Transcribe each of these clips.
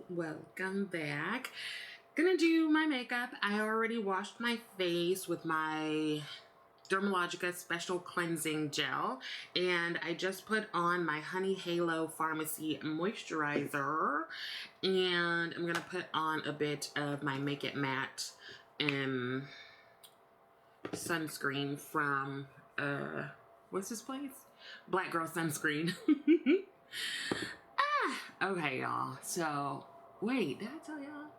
welcome back. Gonna do my makeup. I already washed my face with my Dermalogica Special Cleansing Gel, and I just put on my Honey Halo Pharmacy Moisturizer, and I'm gonna put on a bit of my Make It Matte sunscreen from what's this place? Black Girl Sunscreen. Okay, y'all. So, wait, did I tell y'all?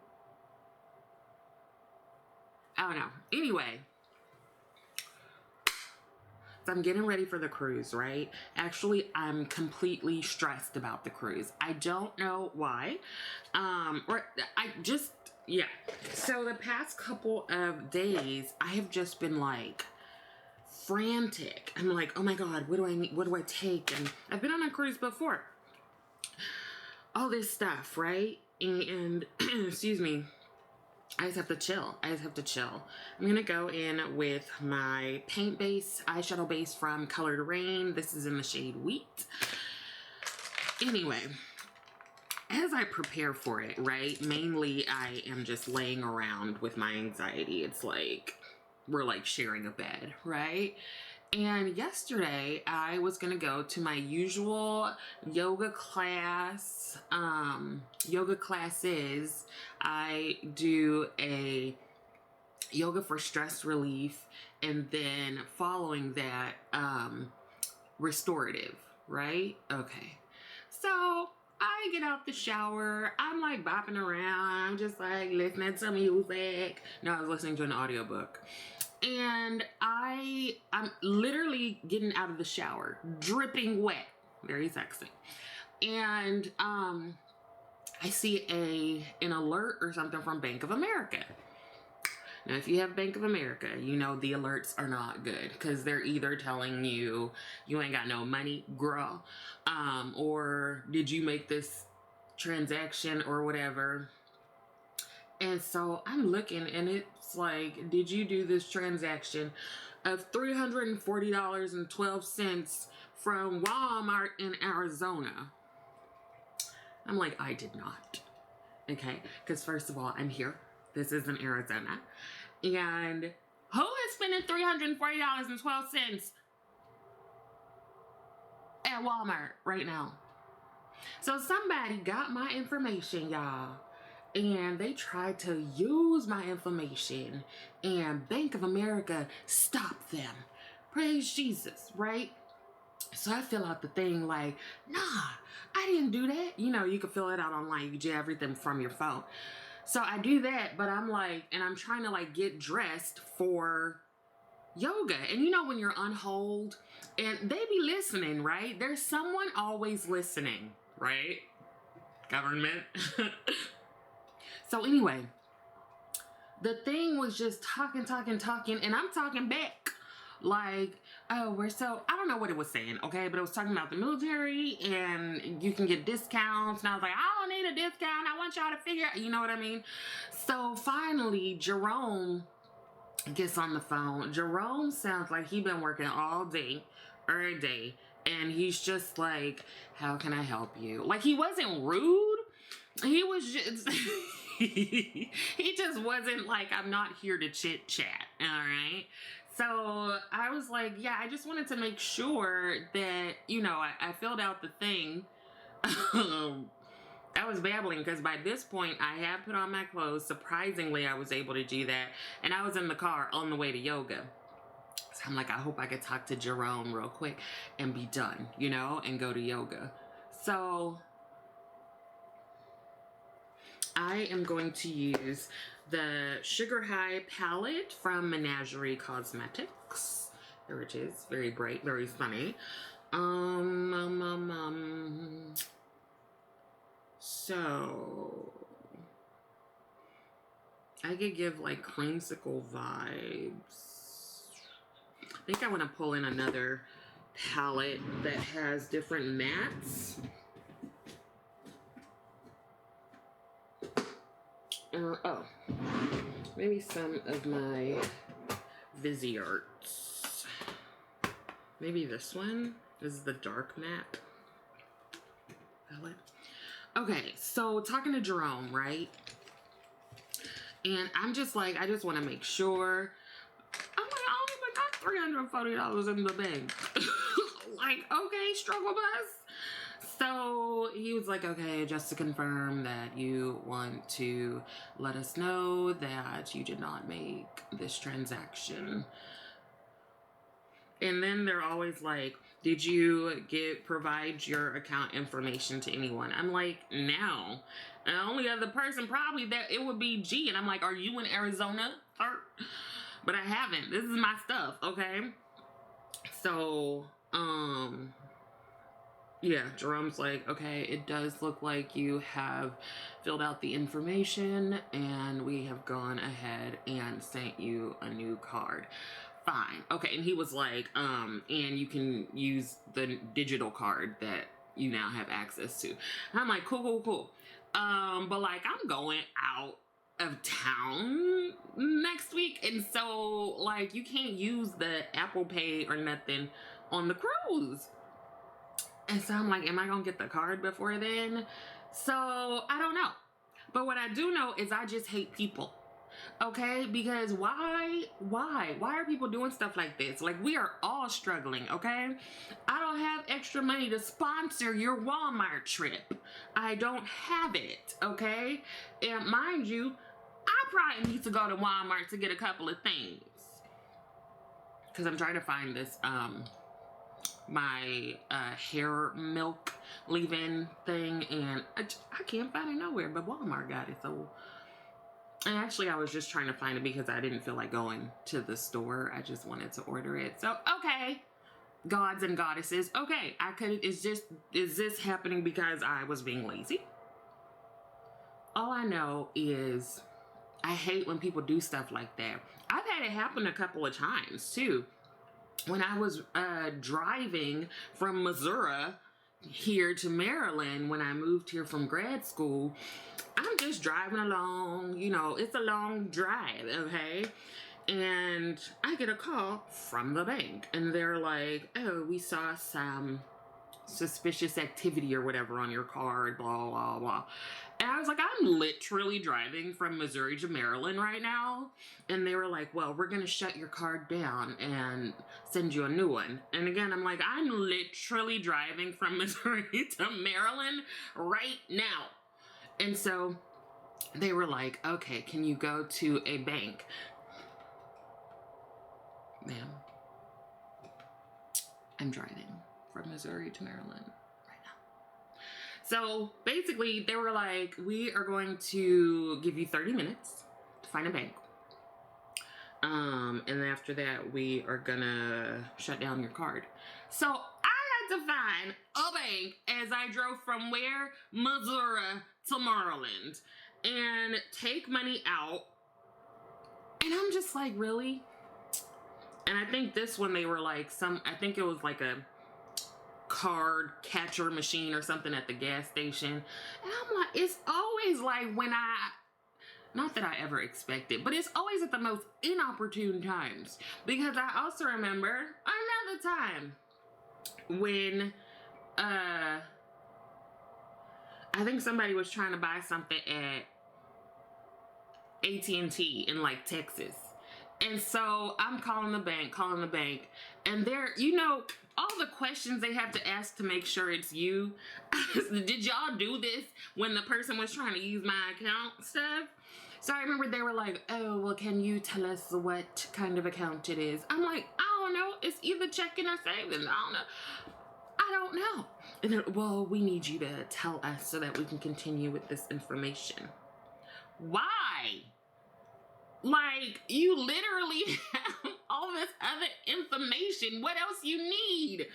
Oh, no. Anyway. So I'm getting ready for the cruise, right? Actually, I'm completely stressed about the cruise. I don't know why. Yeah. So the past couple of days, I have just been like frantic. I'm like, oh my God, what do I need? What do I take? And I've been on a cruise before. All this stuff, right? And excuse me, I just have to chill. I'm gonna go in with my paint base, eyeshadow base from Colored Rain. This is in the shade Wheat. Anyway, as I prepare for it, right? Mainly I am just laying around with my anxiety. It's like we're like sharing a bed, right? And yesterday I was gonna go to my usual yoga classes. I do a yoga for stress relief, and then following that, restorative, right? Okay. So I get out the shower. I'm like bopping around. I'm just like listening to music. No, I was listening to an audiobook. And I'm literally getting out of the shower, dripping wet, very sexy. And I see an alert or something from Bank of America. Now, if you have Bank of America, you know the alerts are not good because they're either telling you you ain't got no money, girl, or did you make this transaction or whatever. And so I'm looking and it's like, did you do this transaction of $340.12 from Walmart in Arizona? I'm like, I did not. Okay, because first of all, I'm here. This is in Arizona. And who is spending $340.12 at Walmart right now? So somebody got my information, y'all. And they tried to use my information, and Bank of America stopped them. Praise Jesus, right? So I fill out the thing like, nah, I didn't do that. You know, you can fill it out online. You do everything from your phone. So I do that, but I'm like, and I'm trying to like get dressed for yoga. And you know when you're on hold and they be listening, right? There's someone always listening, right? Government. So anyway, the thing was just talking, and I'm talking back. Like, oh, I don't know what it was saying, okay? But it was talking about the military and you can get discounts. And I was like, I don't need a discount. I want y'all to figure out, you know what I mean? So finally, Jerome gets on the phone. Jerome sounds like he's been working all day, every day. And he's just like, how can I help you? Like, he wasn't rude. He was just, he just wasn't like, I'm not here to chit chat. All right. So I was like, yeah, I just wanted to make sure that, you know, I filled out the thing. I was babbling because by this point I had put on my clothes. Surprisingly, I was able to do that. And I was in the car on the way to yoga. So I'm like, I hope I could talk to Jerome real quick and be done, you know, and go to yoga. So I am going to use the Sugar High palette from Menagerie Cosmetics. There it is. Very bright, very sunny. So I could give like creamsicle vibes. I think I want to pull in another palette that has different mattes. Oh, maybe some of my Visearts. Maybe this one. This is the Dark Matte palette. Okay, so talking to Jerome, right? And I'm just like, I just want to make sure. I'm like, I only got $340 in the bank. Like, okay, struggle bus. So he was like, okay, just to confirm that you want to let us know that you did not make this transaction. And then they're always like, did you provide your account information to anyone? I'm like, no. And the only other person probably that it would be G. And I'm like, are you in Arizona, sir? But I haven't. This is my stuff, okay? So, yeah, Jerome's like, okay, it does look like you have filled out the information and we have gone ahead and sent you a new card. Fine. Okay, and he was like, and you can use the digital card that you now have access to. And I'm like, cool. But like, I'm going out of town next week, and so like, you can't use the Apple Pay or nothing on the cruise. And so I'm like, am I gonna get the card before then? So I don't know. But what I do know is I just hate people. Okay, because why are people doing stuff like this? Like, we are all struggling, okay? I don't have extra money to sponsor your Walmart trip. I don't have it, okay? And mind you, I probably need to go to Walmart to get a couple of things, because I'm trying to find this my hair milk leave-in thing, and I can't find it nowhere, but Walmart got it. So, and actually, I was just trying to find it because I didn't feel like going to the store. I just wanted to order it. So, okay, gods and goddesses. Okay, is this happening because I was being lazy? All I know is I hate when people do stuff like that. I've had it happen a couple of times, too. When I was driving from Missouri here to Maryland, when I moved here from grad school, I'm just driving along, you know, it's a long drive, okay? And I get a call from the bank, and they're like, oh, we saw some suspicious activity or whatever on your card, blah, blah, blah. And I was like, I'm literally driving from Missouri to Maryland right now. And they were like, well, we're going to shut your card down and send you a new one. And again, I'm like, I'm literally driving from Missouri to Maryland right now. And so they were like, okay, can you go to a bank? Ma'am, I'm driving from Missouri to Maryland right now. So basically they were like, we are going to give you 30 minutes to find a bank. And then after that, we are gonna shut down your card. So I had to find a bank as I drove from where? Missouri to Maryland, and take money out. And I'm just like, really? And I think this one, they were like I think it was like a card catcher machine or something at the gas station. And I'm like, it's always like when not that I ever expect it, but it's always at the most inopportune times. Because I also remember another time when I think somebody was trying to buy something at AT&T in like Texas. And so I'm calling the bank, and they're, you know, all the questions they have to ask to make sure it's you. Did y'all do this when the person was trying to use my account stuff? So I remember they were like, oh, well, can you tell us what kind of account it is? I'm like, I don't know. It's either checking or savings. I don't know. And they're, well, we need you to tell us so that we can continue with this information. Why? Like, you literally have all this other information. What else you need?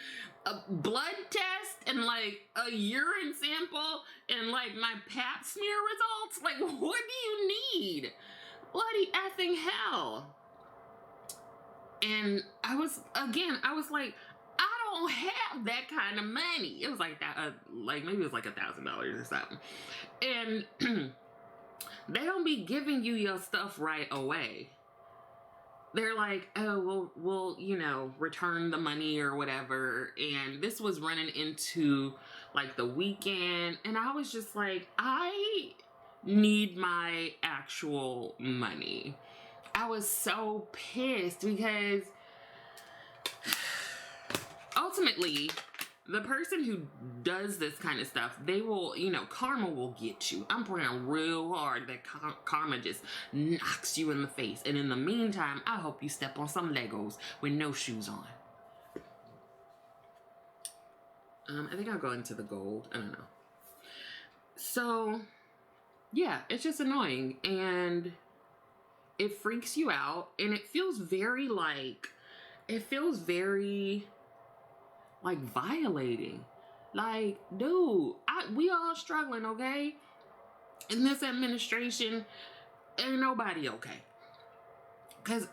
A blood test and like a urine sample and like my pap smear results? Like, what do you need? Bloody effing hell. And I was like, I don't have that kind of money. It was like that, like maybe it was like $1,000 or something. And they don't be giving you your stuff right away. they're like, oh, we'll, you know, return the money or whatever. And this was running into like the weekend. And I was just like, I need my actual money. I was so pissed because ultimately, the person who does this kind of stuff, they will, you know, karma will get you. I'm praying real hard that karma just knocks you in the face. And in the meantime, I hope you step on some Legos with no shoes on. I think I'll go into the gold. I don't know. So, yeah, it's just annoying. And it freaks you out. And it feels very like, like violating. Like, dude, we all struggling, okay? In this administration, ain't nobody okay.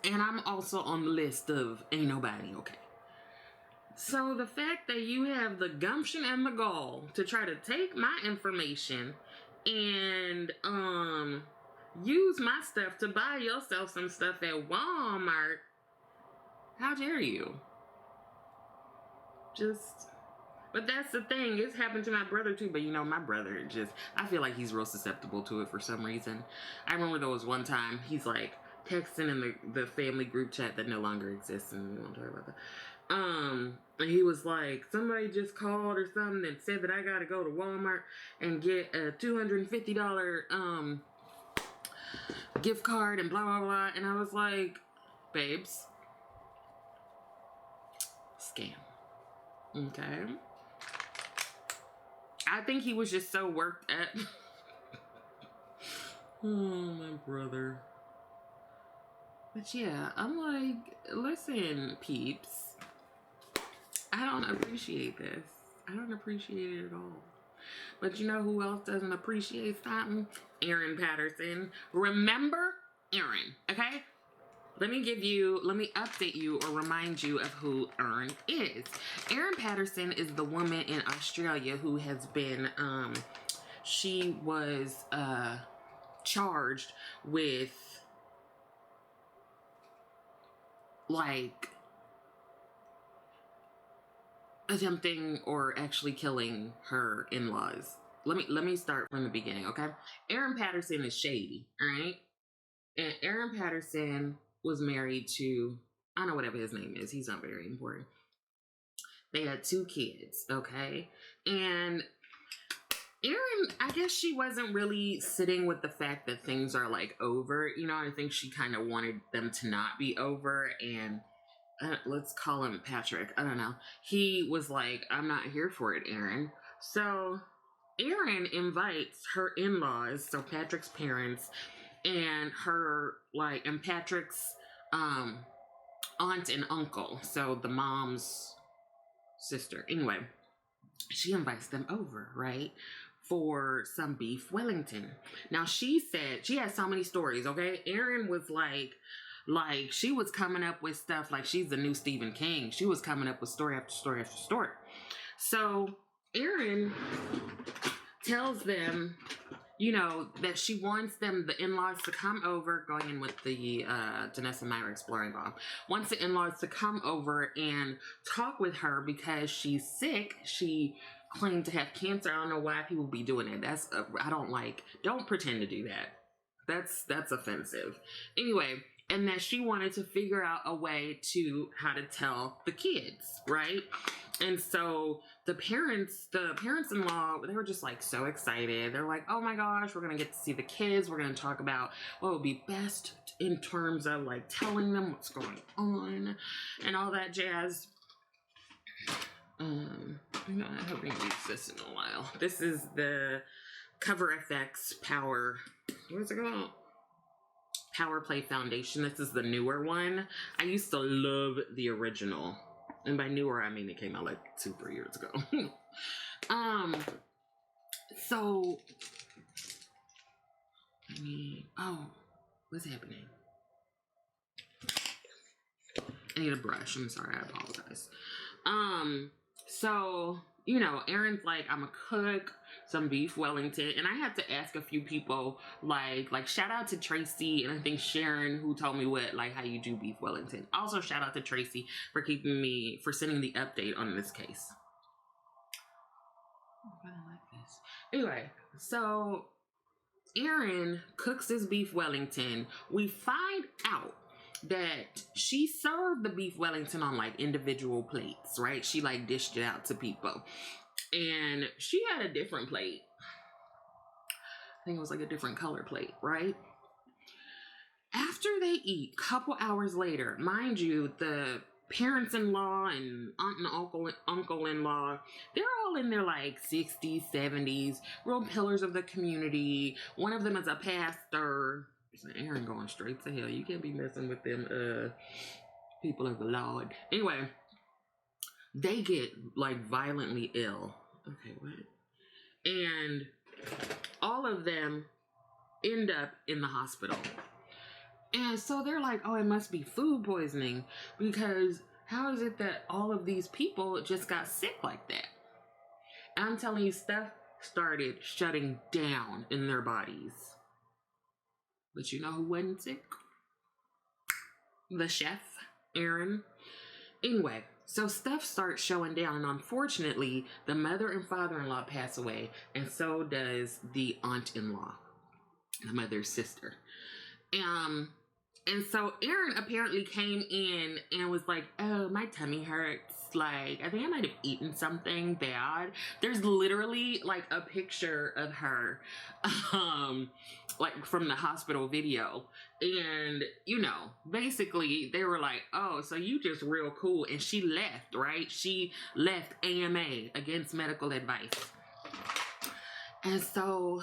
And I'm also on the list of ain't nobody okay. So the fact that you have the gumption and the gall to try to take my information and use my stuff to buy yourself some stuff at Walmart, how dare you? But that's the thing. It's happened to my brother too. But you know, my brother I feel like he's real susceptible to it for some reason. I remember there was one time he's like texting in the family group chat that no longer exists, and we won't talk about that. And he was like, somebody just called or something and said that I gotta go to Walmart and get a $250 gift card and blah blah blah. And I was like, babes, scam. Okay. I think he was just so worked up. Oh, my brother. But yeah, I'm like, listen, peeps. I don't appreciate this. I don't appreciate it at all. But you know who else doesn't appreciate something? Aaron Patterson. Remember Aaron, okay? Let me update you or remind you of who Erin is. Erin Patterson is the woman in Australia who has been, she was charged with, like, attempting or actually killing her in-laws. Let me start from the beginning, okay? Erin Patterson is shady, all right? And Aaron Patterson was married to, I don't know whatever his name is. He's not very important. They had 2 kids, okay? And Erin, I guess she wasn't really sitting with the fact that things are like over. You know, I think she kind of wanted them to not be over. And let's call him Patrick. I don't know. He was like, I'm not here for it, Erin. So Erin invites her in-laws, so Patrick's parents, and and Patrick's aunt and uncle, so the mom's sister. Anyway, she invites them over, right, for some beef Wellington. Now she said she has so many stories, okay? Erin was like she was coming up with stuff like she's the new Stephen King. She was coming up with story after story after story. So Erin tells them, you know, that she wants them, the in-laws, to come over, going in with the Dennis and Myra exploring bomb, wants the in-laws to come over and talk with her because she's sick. She claimed to have cancer. I don't know why people be doing it. Don't pretend to do that. That's offensive. Anyway, and that she wanted to figure out a way to how to tell the kids, right? And so the parents-in-law, they were just like so excited. They're like, oh my gosh, we're going to get to see the kids. We're going to talk about what would be best in terms of like telling them what's going on and all that jazz. I haven't used this in a while. This is the CoverFX Power, what's it called? Power Play Foundation. This is the newer one. I used to love the original. And by newer, I mean it came out like 2-3 years ago. So, what's happening? I need a brush. I'm sorry, I apologize. So, you know, Erin's like, I'm a cook. some beef Wellington, and I had to ask a few people, like shout out to Tracy and I think Sharon, who told me how you do beef Wellington. Also shout out to Tracy for sending the update on this case. I don't like this. Anyway, so Erin cooks this beef Wellington. We find out that she served the beef Wellington on like individual plates, right? She like dished it out to people. And she had a different plate. I think it was like a different color plate, right? After they eat, couple hours later, mind you, the parents-in-law and aunt and uncle-in-law, they're all in their like 60s, 70s, real pillars of the community. One of them is a pastor. Erin going straight to hell. You can't be messing with them people of the Lord. Anyway, they get like violently ill. Okay, what? And all of them end up in the hospital. And so they're like, oh, it must be food poisoning, because how is it that all of these people just got sick like that? And I'm telling you, stuff started shutting down in their bodies. But you know who wasn't sick? The chef, Erin. Anyway, so stuff starts showing down, and unfortunately, the mother and father-in-law pass away, and so does the aunt-in-law, the mother's sister. And so Erin apparently came in and was like, oh, my tummy hurts. Like, I think I might have eaten something bad. There's literally like a picture of her, like from the hospital video. And, you know, basically they were like, oh, so you just real cool. And she left, right? She left AMA, Against Medical Advice. And so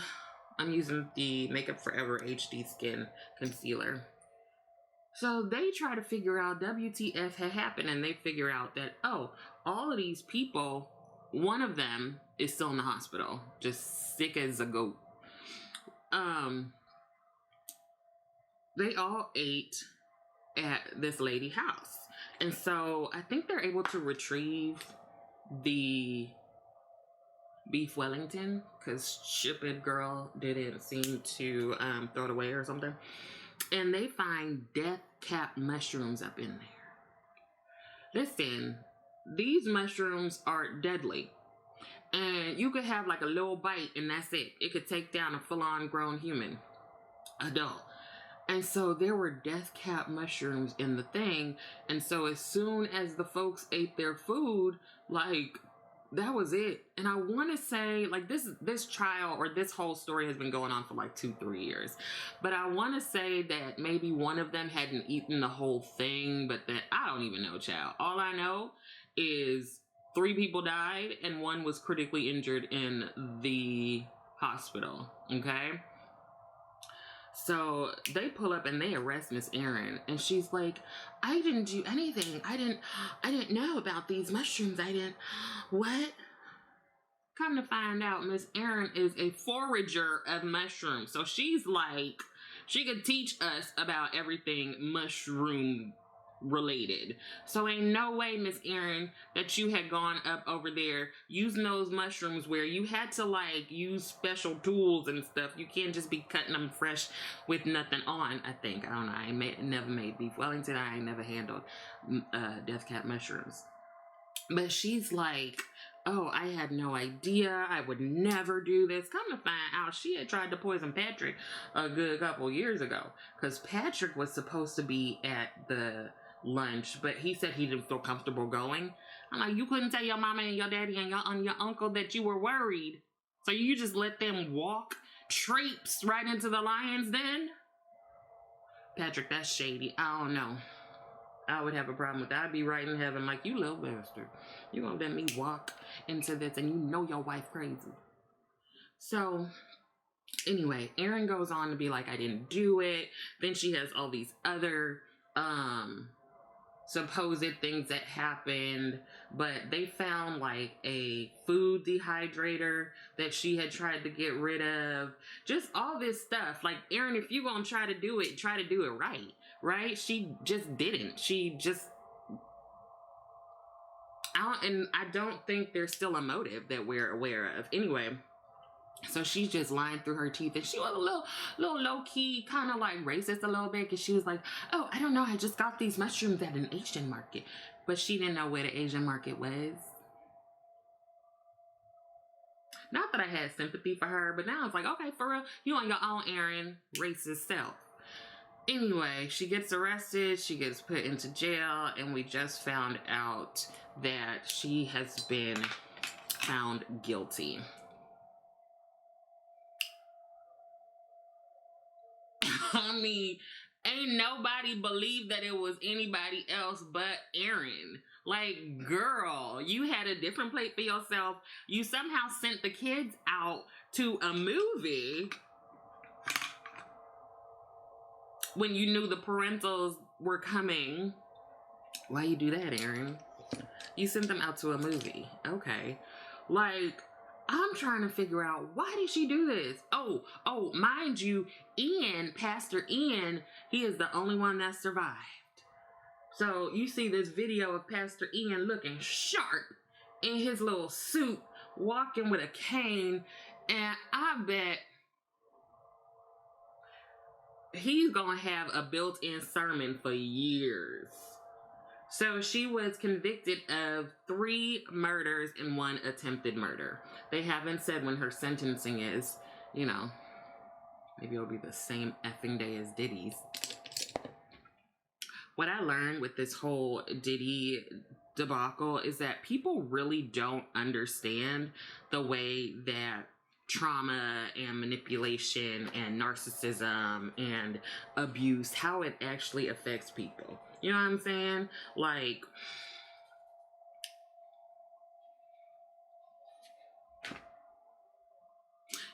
I'm using the Makeup Forever HD Skin Concealer. So they try to figure out WTF had happened, and they figure out that, oh, all of these people, one of them is still in the hospital, just sick as a goat. They all ate at this lady's house. And so I think they're able to retrieve the beef Wellington, because stupid girl didn't seem to throw it away or something. And they find death cap mushrooms up in there. Listen, these mushrooms are deadly. And you could have like a little bite and that's it. It could take down a full-on grown human, adult. And so there were death cap mushrooms in the thing. And so as soon as the folks ate their food, like, that was it. And I want to say, like, this trial or this whole story has been going on for like 2-3 years. But I want to say that maybe one of them hadn't eaten the whole thing, but that I don't even know, child. All I know is 3 people died and 1 was critically injured in the hospital. Okay. So they pull up and they arrest Miss Erin, and she's like, I didn't do anything. I didn't know about these mushrooms. What? Come to find out, Miss Erin is a forager of mushrooms. So she's like, she could teach us about everything mushroom related. So ain't no way, Miss Erin, that you had gone up over there using those mushrooms where you had to like use special tools and stuff. You can't just be cutting them fresh with nothing on. I think, I don't know, I never made beef Wellington. I ain't never handled death cap mushrooms. But she's like, oh, I had no idea. I would never do this. Come to find out, she had tried to poison Patrick a good couple years ago, because Patrick was supposed to be at the lunch, but he said he didn't feel comfortable going. I'm like, you couldn't tell your mama and your daddy and your uncle that you were worried, so you just let them walk traipse right into the lion's den? Patrick, that's shady. I don't know. I would have a problem with that. I'd be right in heaven like, you little bastard. You gonna let me walk into this and you know your wife crazy. So anyway, Erin goes on to be like, I didn't do it. Then she has all these other supposed things that happened, but they found like a food dehydrator that she had tried to get rid of. Just all this stuff. Like, Erin, if you gonna try to do it right? She just didn't. She just and I don't think there's still a motive that we're aware of. Anyway, So she's just lying through her teeth, and she was a little low key, kind of like racist a little bit, because she was like, "Oh, I don't know, I just got these mushrooms at an Asian market," but she didn't know where the Asian market was. Not that I had sympathy for her, but now it's like, okay, for real, you on your own, Erin, racist self. Anyway, she gets arrested, she gets put into jail, and we just found out that she has been found guilty. I mean, ain't nobody believed that it was anybody else but Erin. Like, girl, you had a different plate for yourself. You somehow sent the kids out to a movie when you knew the parentals were coming. Why you do that, Erin? You sent them out to a movie. Okay. Like, I'm trying to figure out, why did she do this? Oh, mind you, Ian, Pastor Ian, he is the only one that survived. So you see this video of Pastor Ian looking sharp in his little suit, walking with a cane, and I bet he's gonna have a built-in sermon for years. So she was convicted of 3 murders and 1 attempted murder. They haven't said when her sentencing is. You know, maybe it'll be the same effing day as Diddy's. What I learned with this whole Diddy debacle is that people really don't understand the way that trauma and manipulation and narcissism and abuse, how it actually affects people. You know what I'm saying? Like,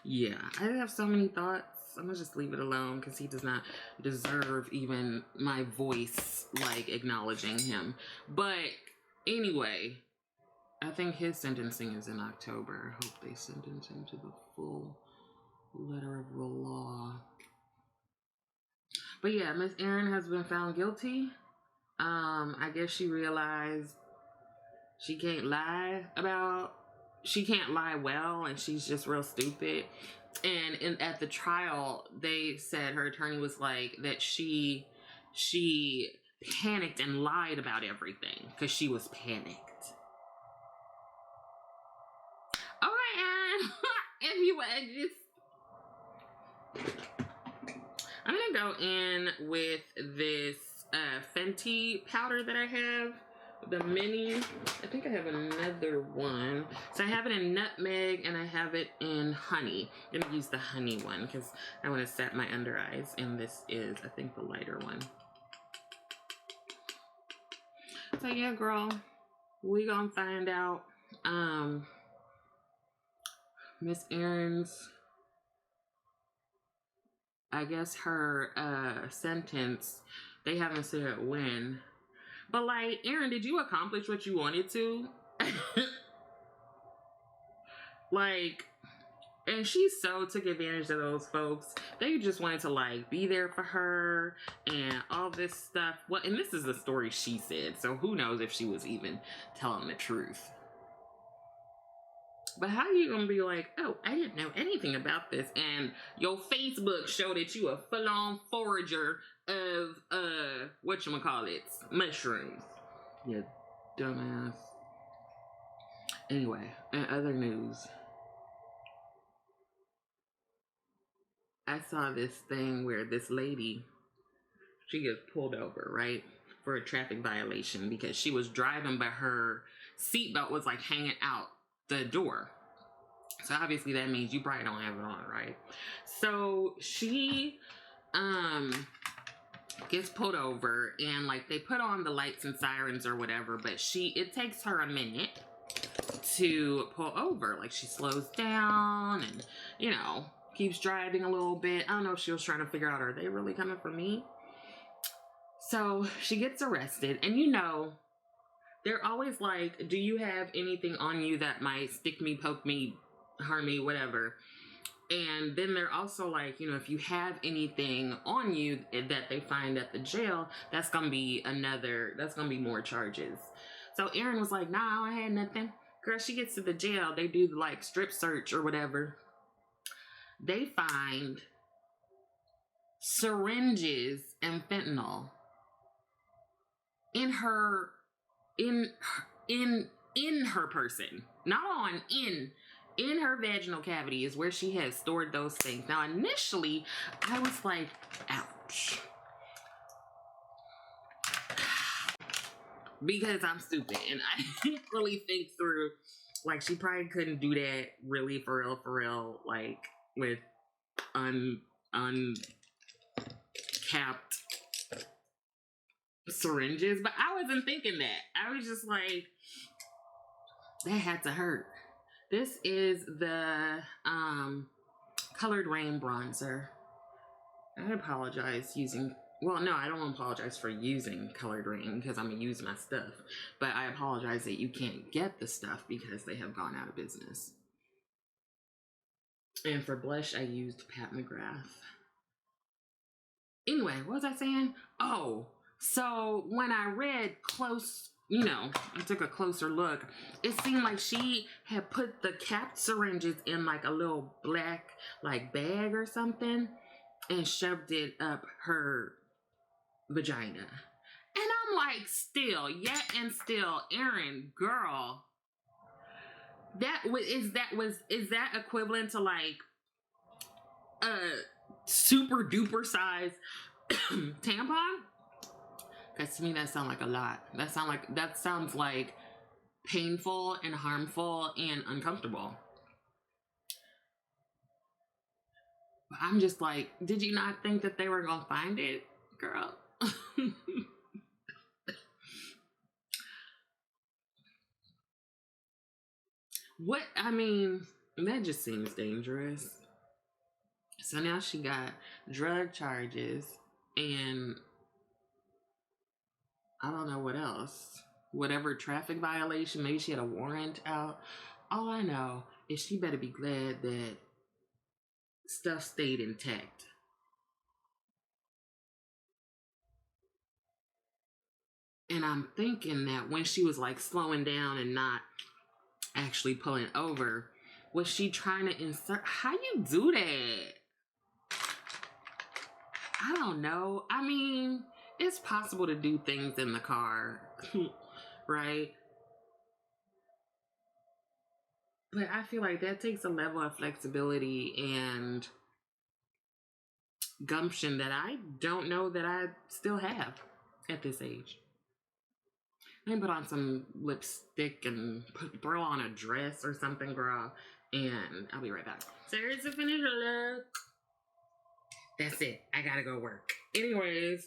yeah, I have so many thoughts. I'm gonna just leave it alone because he does not deserve even my voice, like, acknowledging him. But anyway, I think his sentencing is in October. I hope they sentence him to the full letter of the law. But yeah, Miss Erin has been found guilty. I guess she realized she can't lie well, and she's just real stupid. And at the trial, they said, her attorney was like, that she panicked and lied about everything because she was panicked. All right, Erin. If you would just, I'm gonna go in with this Fenty powder that I have, the mini. I think I have another one. So I have it in nutmeg and I have it in honey. I'm gonna use the honey one because I want to set my under eyes, and this is, I think, the lighter one. So yeah, girl, we gonna find out. Miss Erin's, I guess her sentence, they haven't said when. But like, Erin, did you accomplish what you wanted to? Like, and she so took advantage of those folks. They just wanted to like be there for her and all this stuff. Well, and this is the story she said, so who knows if she was even telling the truth. But how are you gonna be like, oh, I didn't know anything about this, and your Facebook showed that you a full-on forager of whatchamacallit, mushrooms, you dumbass. Anyway, in other news, I saw this thing where this lady, she gets pulled over, right, for a traffic violation because she was driving but her seatbelt was like hanging out the door. So obviously that means you probably don't have it on, right? So she gets pulled over, and like they put on the lights and sirens or whatever, but it takes her a minute to pull over. Like, she slows down and, you know, keeps driving a little bit. I don't know if she was trying to figure out, are they really coming for me? So she gets arrested, and you know, they're always like, do you have anything on you that might stick me, poke me, harm me, whatever? And then they're also like, you know, if you have anything on you that they find at the jail, that's gonna be more charges. So Erin was like, nah, I had nothing. Girl, she gets to the jail, they do like strip search or whatever, they find syringes and fentanyl in her in her person. Not on, in her vaginal cavity is where she has stored those things. Now initially I was like, ouch, because I'm stupid and I didn't really think through, like, she probably couldn't do that really for real, like with uncapped syringes. But I wasn't thinking that. I was just like, that had to hurt. This is the Colored Rain bronzer. I apologize using, well, no, I don't apologize for using Colored Rain because I'm gonna use my stuff, but I apologize that you can't get the stuff because they have gone out of business. And for blush, I used Pat McGrath. Anyway, what was I saying? Oh, so when I read close, you know, I took a closer look, it seemed like she had put the capped syringes in like a little black like bag or something and shoved it up her vagina. And I'm like, still, yet and still, Erin, girl, is that equivalent to like a super duper size tampon? Because to me that sounds like a lot. That sounds like painful and harmful and uncomfortable. But I'm just like, did you not think that they were gonna find it, girl? What, I mean, that just seems dangerous. So now she got drug charges and I don't know what else. Whatever traffic violation, maybe she had a warrant out. All I know is she better be glad that stuff stayed intact. And I'm thinking that when she was like slowing down and not actually pulling over, was she trying to insert? How you do that? I don't know. I mean, it's possible to do things in the car, right? But I feel like that takes a level of flexibility and gumption that I don't know that I still have at this age. Let me put on some lipstick and throw on a dress or something, girl, and I'll be right back. So here's the finished look. That's it. I gotta go work. Anyways,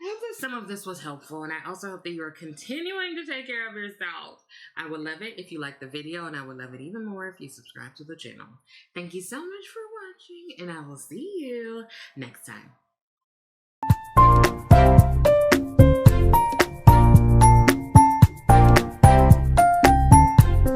I hope that some of this was helpful, and I also hope that you are continuing to take care of yourself. I would love it if you liked the video, and I would love it even more if you subscribe to the channel. Thank you so much for watching, and I will see you next time.